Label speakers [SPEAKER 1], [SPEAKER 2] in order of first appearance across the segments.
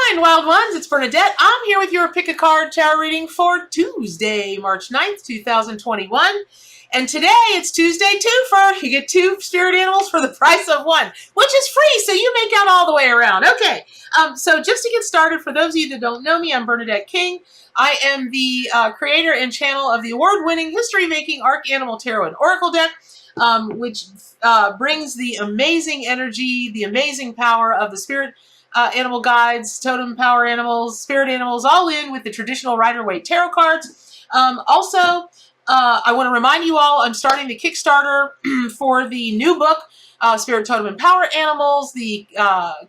[SPEAKER 1] Fine, wild ones, it's Bernadette. I'm here with your pick a card tarot reading for Tuesday, March 9th, 2021. And today it's Tuesday TWOFER. You get 2 spirit animals for the price of 1, which is free, so you make out all the way around. Okay, so just to get started, for those of you that don't know me, I'm Bernadette King. I am the creator and channel of the award-winning, history-making Arc Animal Tarot and Oracle deck, which brings the amazing energy, the amazing power of the spirit animal guides, totem power animals, spirit animals, all in with the traditional Rider Waite tarot cards. Also, I want to remind you all, I'm starting the Kickstarter for the new book, Spirit Totem and Power Animals, the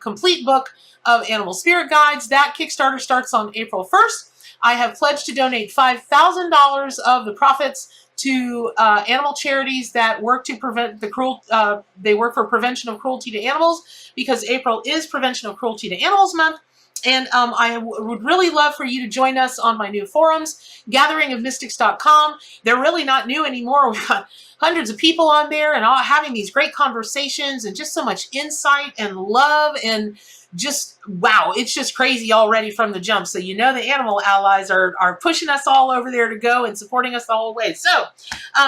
[SPEAKER 1] complete book of animal spirit guides. That Kickstarter starts on April 1st. I have pledged to donate $5,000 of the profits to animal charities that work to prevent the they work for prevention of cruelty to animals, because April is Prevention of Cruelty to Animals Month. And I would really love for you to join us on my new forums, gatheringofmystics.com. They're really not new anymore. We've got hundreds of people on there and all having these great conversations and just so much insight and love and just, wow, it's just crazy already from the jump. So you know the animal allies are pushing us all over there to go and supporting us the whole way. So,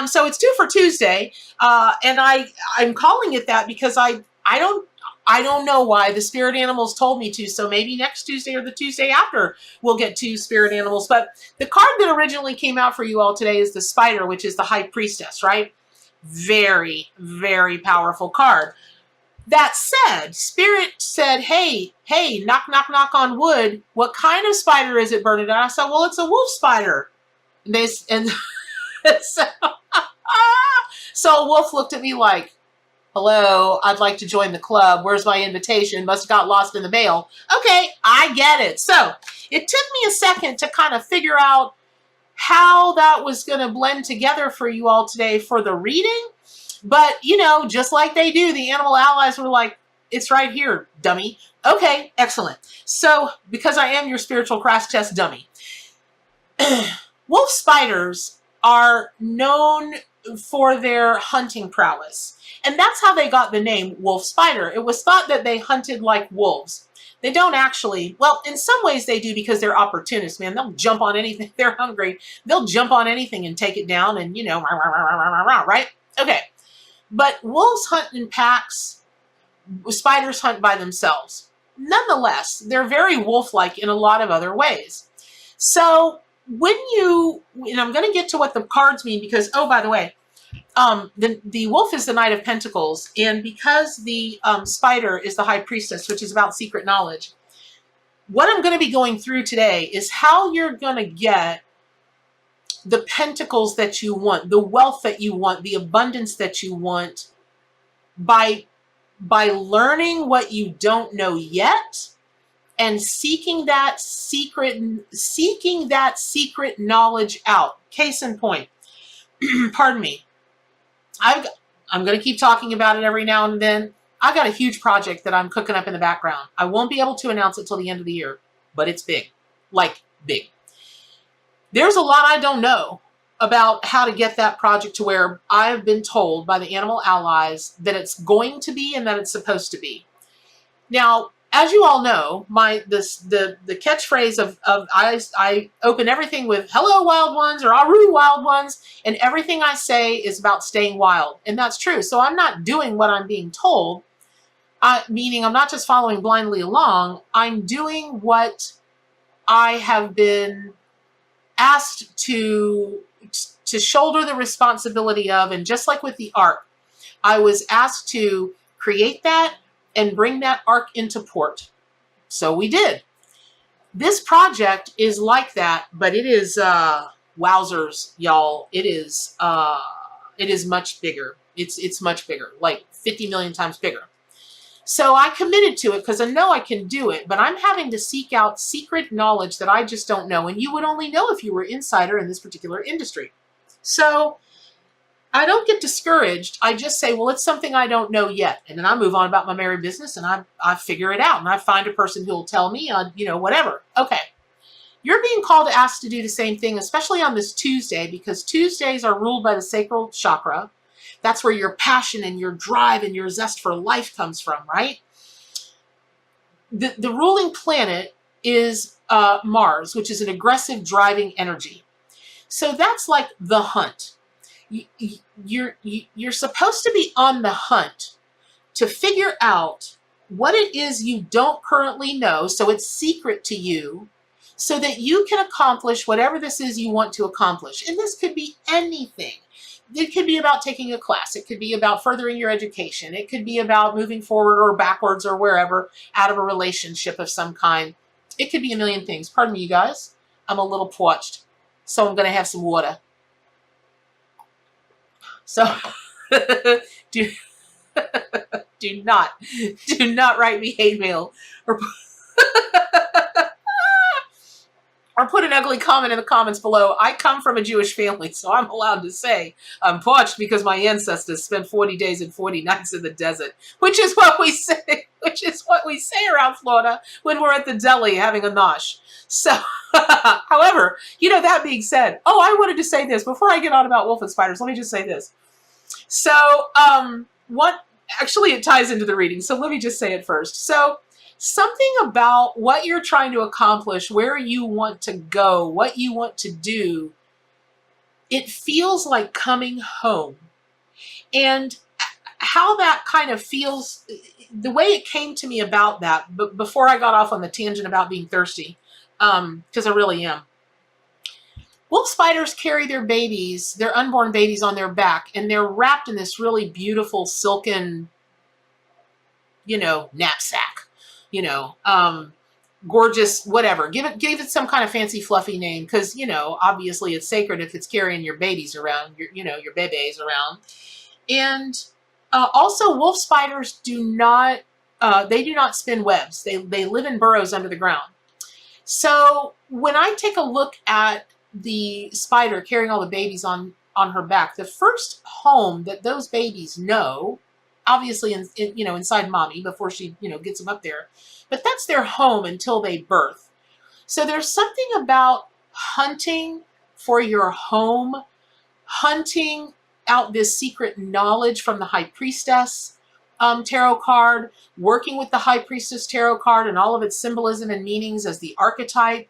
[SPEAKER 1] so it's 2 for Tuesday, and I'm calling it that because I don't know why the spirit animals told me to. So maybe next Tuesday or the Tuesday after we'll get 2 spirit animals. But the card that originally came out for you all today is the Spider, which is the High Priestess, right? Very, very powerful card. That said, Spirit said, hey, knock, knock, knock on wood. What kind of spider is it, Bernadette? I said, well, it's a wolf spider. And so Wolf looked at me like, hello, I'd like to join the club. Where's my invitation? Must have got lost in the mail. Okay, I get it. So it took me a second to kind of figure out how that was going to blend together for you all today for the reading. But, you know, just like they do, the animal allies were like, it's right here, dummy. Okay, excellent. So, because I am your spiritual crash test dummy, wolf spiders are known for their hunting prowess. And that's how they got the name wolf spider. It was thought that they hunted like wolves. They don't actually, well, in some ways they do because they're opportunists, man. They'll jump on anything. They're hungry. They'll jump on anything and take it down and, you know, right? Okay. But wolves hunt in packs. Spiders hunt by themselves. Nonetheless, they're very wolf-like in a lot of other ways. So when you, and I'm going to get to what the cards mean because, oh, by the way, the wolf is the Knight of Pentacles, and because the spider is the High Priestess, which is about secret knowledge, what I'm going to be going through today is how you're going to get the pentacles that you want, the wealth that you want, the abundance that you want by learning what you don't know yet and seeking that secret knowledge out. Case in point, pardon me. I'm going to keep talking about it every now and then. I got a huge project that I'm cooking up in the background. I won't be able to announce it till the end of the year, but it's big, like big. There's a lot I don't know about how to get that project to where I've been told by the animal allies that it's going to be and that it's supposed to be. Now, as you all know, the catchphrase of I open everything with hello wild ones or aru wild ones, and everything I say is about staying wild. And that's true. So I'm not doing what I'm being told, meaning I'm not just following blindly along. I'm doing what I have been asked to shoulder the responsibility of. And just like with the ark, I was asked to create that and bring that ark into port. So we did. This project is like that, but it is wowzers, y'all. It is much bigger. It's much bigger, like 50 million times bigger. So I committed to it because I know I can do it, but I'm having to seek out secret knowledge that I just don't know. And you would only know if you were insider in this particular industry. So I don't get discouraged. I just say, well, it's something I don't know yet. And then I move on about my merry business and I figure it out. And I find a person who will tell me, you know, whatever. Okay. You're being called to ask to do the same thing, especially on this Tuesday, because Tuesdays are ruled by the Sacral Chakra. That's where your passion and your drive and your zest for life comes from, right? The ruling planet is Mars, which is an aggressive driving energy. So that's like the hunt. You're supposed to be on the hunt to figure out what it is you don't currently know, so it's secret to you, so that you can accomplish whatever this is you want to accomplish. And this could be anything. It could be about taking a class. It could be about furthering your education. It could be about moving forward or backwards or wherever out of a relationship of some kind. It could be a million things. Pardon me, you guys. I'm a little parched, so I'm going to have some water. So do not write me hate mail or put an ugly comment in the comments below. I come from a Jewish family, so I'm allowed to say I'm parched because my ancestors spent 40 days and 40 nights in the desert, which is what we say. Which is what we say around Florida when we're at the deli having a nosh. So, however, that being said, I wanted to say this before I get on about wolf and spiders. Let me just say this. So, actually it ties into the reading. So let me just say it first. So something about what you're trying to accomplish, where you want to go, what you want to do, it feels like coming home. And how that kind of feels, the way it came to me about that, but before I got off on the tangent about being thirsty, because I really am. Wolf spiders carry their babies, their unborn babies on their back, and they're wrapped in this really beautiful silken, knapsack, gorgeous, whatever. Give it some kind of fancy fluffy name, because, obviously it's sacred if it's carrying your babies around, your bebes around. And also wolf spiders do not spin webs. They live in burrows under the ground. So when I take a look at the spider carrying all the babies on her back, the first home that those babies know, obviously inside mommy before she gets them up there, but that's their home until they birth. So there's something about hunting for your home, hunting out this secret knowledge from the High Priestess tarot card, working with the High Priestess tarot card and all of its symbolism and meanings as the archetype.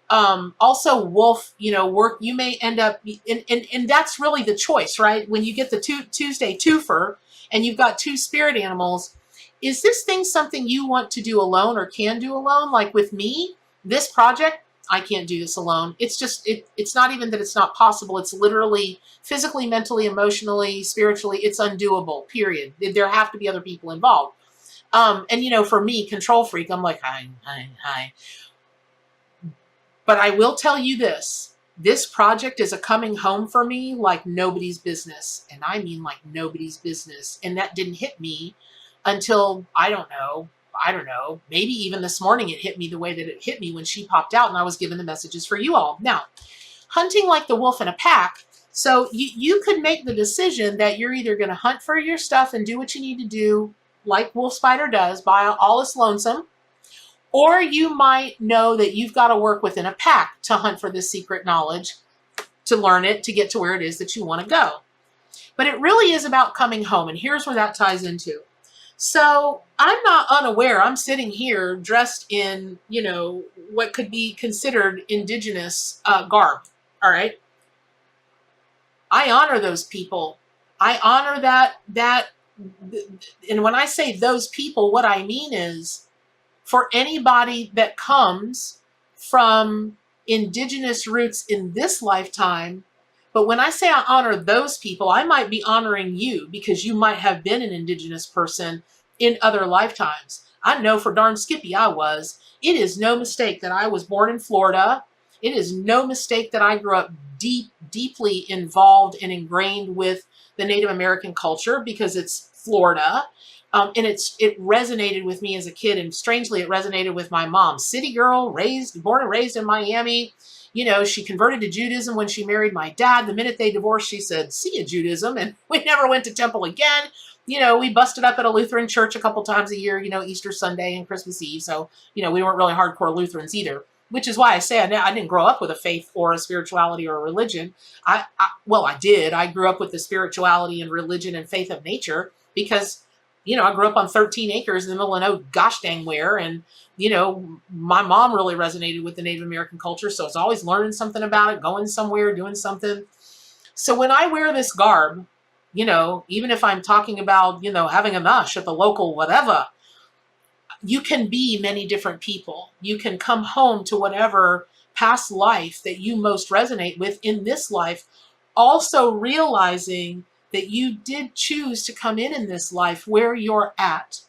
[SPEAKER 1] Also wolf, you may end up, and that's really the choice, right? When you get the Tuesday twofer and you've got two spirit animals, is this thing something you want to do alone or can do alone? Like with me, this project, I can't do this alone. It's just, it's not even that it's not possible. It's literally physically, mentally, emotionally, spiritually, it's undoable, period. There have to be other people involved. And for me, control freak, I'm like, hi. But I will tell you this project is a coming home for me like nobody's business. And I mean like nobody's business. And that didn't hit me until, I don't know, maybe even this morning it hit me the way that it hit me when she popped out and I was given the messages for you all. Now, hunting like the wolf in a pack. So you could make the decision that you're either going to hunt for your stuff and do what you need to do like wolf spider does by all its lonesome, or you might know that you've got to work within a pack to hunt for this secret knowledge, to learn it, to get to where it is that you want to go. But it really is about coming home. And here's where that ties into. So I'm not unaware. I'm sitting here dressed in, what could be considered indigenous garb. All right. I honor those people. I honor that. And when I say those people, what I mean is, for anybody that comes from indigenous roots in this lifetime, but when I say I honor those people, I might be honoring you because you might have been an indigenous person in other lifetimes. I know for darn skippy I was. It is no mistake that I was born in Florida. It is no mistake that I grew up deeply involved and ingrained with the Native American culture because it's Florida. And it resonated with me as a kid, and strangely, it resonated with my mom. City girl, born and raised in Miami. She converted to Judaism when she married my dad. The minute they divorced, she said, "See ya, Judaism," and we never went to temple again. We busted up at a Lutheran church a couple times a year. Easter Sunday and Christmas Eve. So we weren't really hardcore Lutherans either. Which is why I say I didn't grow up with a faith or a spirituality or a religion. I did. I grew up with the spirituality and religion and faith of nature because I grew up on 13 acres in the middle of no gosh dang where. And, my mom really resonated with the Native American culture. So I was always learning something about it, going somewhere, doing something. So when I wear this garb, even if I'm talking about, having a mush at the local whatever, you can be many different people. You can come home to whatever past life that you most resonate with in this life, also realizing that you did choose to come in this life where you're at.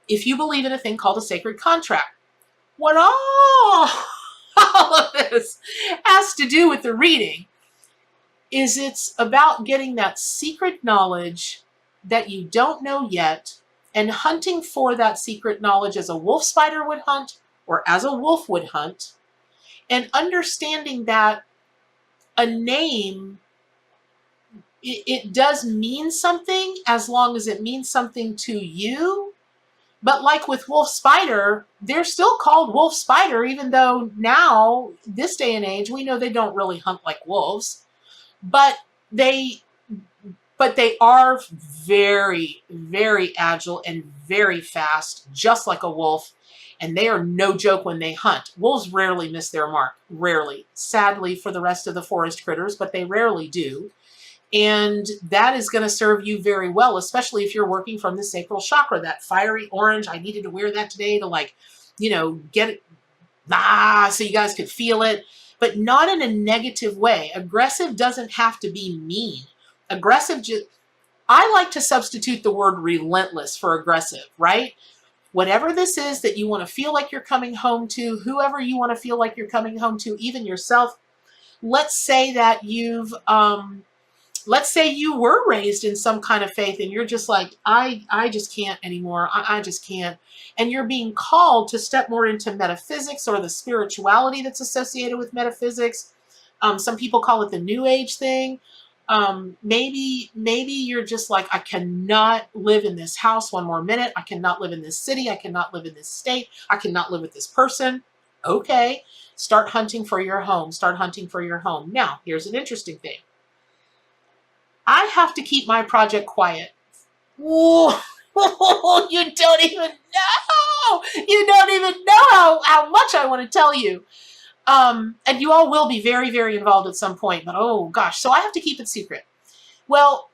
[SPEAKER 1] If you believe in a thing called a sacred contract, what all of this has to do with the reading is it's about getting that secret knowledge that you don't know yet and hunting for that secret knowledge as a wolf spider would hunt or as a wolf would hunt, and understanding that a name, it does mean something as long as it means something to you. But like with wolf spider, they're still called wolf spider, even though now, this day and age, we know they don't really hunt like wolves, but they are very, very agile and very fast, just like a wolf. And they are no joke when they hunt. Wolves rarely miss their mark, rarely. Sadly for the rest of the forest critters, but they rarely do. And that is going to serve you very well, especially if you're working from the sacral chakra, that fiery orange. I needed to wear that today to get it, so you guys could feel it, but not in a negative way. Aggressive doesn't have to be mean. Aggressive, I like to substitute the word relentless for aggressive, right? Whatever this is that you want to feel like you're coming home to, whoever you want to feel like you're coming home to, even yourself. Let's say that let's say you were raised in some kind of faith and you're just like, I just can't anymore. I just can't. And you're being called to step more into metaphysics or the spirituality that's associated with metaphysics. Some people call it the new age thing. Maybe you're just like, I cannot live in this house one more minute. I cannot live in this city. I cannot live in this state. I cannot live with this person. Okay. Start hunting for your home. Start hunting for your home. Now, here's an interesting thing. I have to keep my project quiet. Ooh, you don't even know. You don't even know how much I want to tell you. And you all will be very, very involved at some point, but oh gosh, so I have to keep it secret. Well,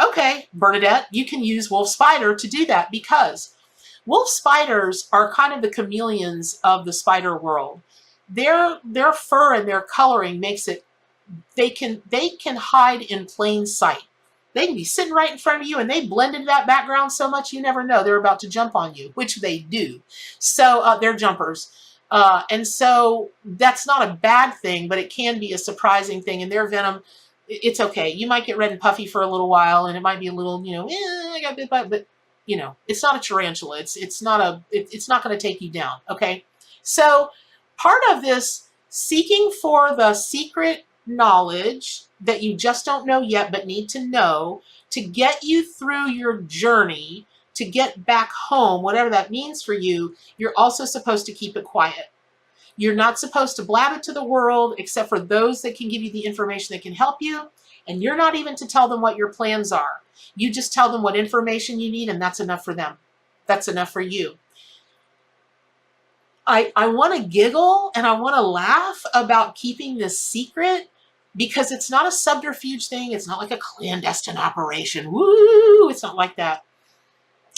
[SPEAKER 1] okay, Bernadette, you can use wolf spider to do that because wolf spiders are kind of the chameleons of the spider world. Their fur and their coloring makes it, they can hide in plain sight. They can be sitting right in front of you and they blend into that background so much you never know they're about to jump on you, which they do. So they're jumpers. And so that's not a bad thing, but it can be a surprising thing. And their venom, it's okay. You might get red and puffy for a little while and it might be a little, I got bit by, but it's not a tarantula. It's not going to take you down. Okay. So part of this seeking for the secret knowledge that you just don't know yet but need to know to get you through your journey to get back home, whatever that means for you, you're also supposed to keep it quiet. You're not supposed to blab it to the world except for those that can give you the information that can help you, and you're not even to tell them what your plans are. You just tell them what information you need, and that's enough for them. That's enough for you. I want to giggle and I want to laugh about keeping this secret because it's not a subterfuge thing. It's not like a clandestine operation. Woo! It's not like that.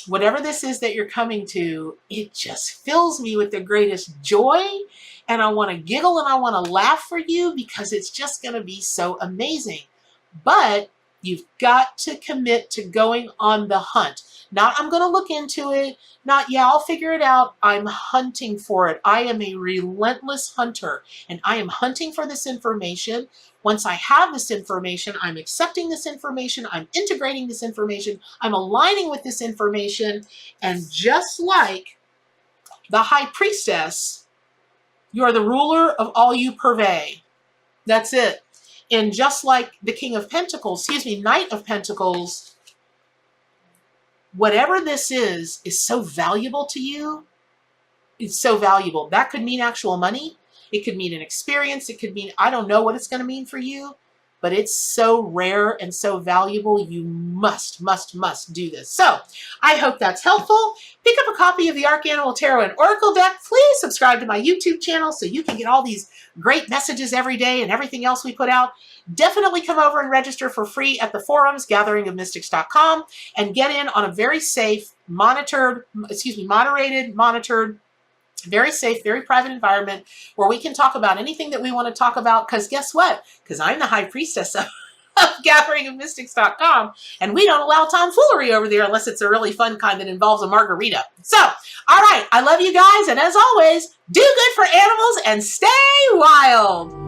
[SPEAKER 1] Whatever this is that you're coming to, it just fills me with the greatest joy. And I want to giggle and I want to laugh for you because it's just going to be so amazing. But you've got to commit to going on the hunt. Not, I'm going to look into it. Not, yeah, I'll figure it out. I'm hunting for it. I am a relentless hunter, and I am hunting for this information. Once I have this information, I'm accepting this information. I'm integrating this information. I'm aligning with this information. And just like the High Priestess, you are the ruler of all you purvey. That's it. And just like the King of Pentacles, Knight of Pentacles, whatever this is so valuable to you. It's so valuable. That could mean actual money. It could mean an experience. It could mean, I don't know what it's going to mean for you, but it's so rare and so valuable. You must do this. So I hope that's helpful. Pick up a copy of the Arcanimal Tarot and Oracle deck. Please subscribe to my YouTube channel so you can get all these great messages every day and everything else we put out. Definitely come over and register for free at the forums, gatheringofmystics.com, and get in on a very safe, moderated, very safe, very private environment where we can talk about anything that we want to talk about. Because guess what? Because I'm the High Priestess of gatheringofmystics.com, and we don't allow tomfoolery over there unless it's a really fun kind that involves a margarita. So, all right, I love you guys, and as always, do good for animals and stay wild.